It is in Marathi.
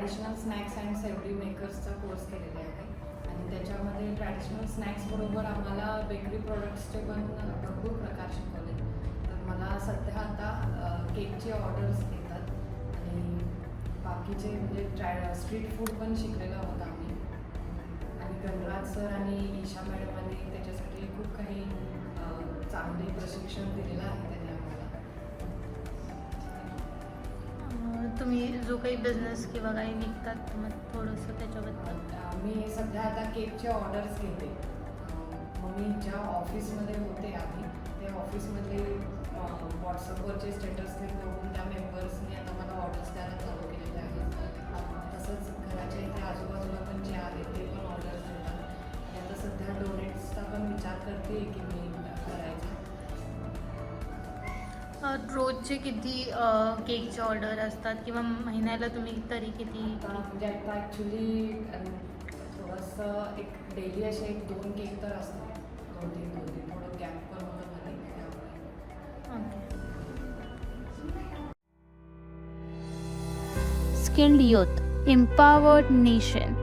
ट्रॅडिशनल स्नॅक्स अँड सेवरी मेकर्सचा कोर्स केलेला आहे आणि त्याच्यामध्ये ट्रॅडिशनल स्नॅक्सबरोबर आम्हाला बेकरी प्रोडक्ट्सचे पण भरपूर प्रकार शिकवले. तर मला सध्या आता केकचे ऑर्डर्स येतात आणि बाकीचे म्हणजे स्ट्रीट फूड पण शिकलेलं होतं आम्ही. आणि गणराज सर आणि ईशा मॅडमांनी त्याच्यासाठी खूप काही चांगले प्रशिक्षण दिलेलं आहे त्यांनी आम्हाला. तुम्ही जो काही बिझनेस किंवा काही निघतात मग थोडंसं त्याच्याबद्दल. मी सध्या आता केकचे ऑर्डर्स घेते. मग मी ज्या ऑफिसमध्ये होते आधी त्या ऑफिसमधले व्हॉट्सअपवरचे स्टेटस बघून त्या मेंबर्सनी आता मला ऑर्डर्स द्यायला चालू केलेले आहेत. तसंच घराच्या इथे आजूबाजूला पण जे आहेत ते पण ऑर्डर्स देतात. आणि आता सध्या डोनेट्सचा पण विचार करते की मी करायचा. रोजचे किती केकचे ऑर्डर असतात किंवा महिन्याला तुम्ही तरी किती? म्हणजे आता ॲक्च्युली थोडंसं एक डेली असे 1-2 केक तर असतात. 2-3 थोडं गॅप पण होतं मध्ये. Skilled youth, empowered nation.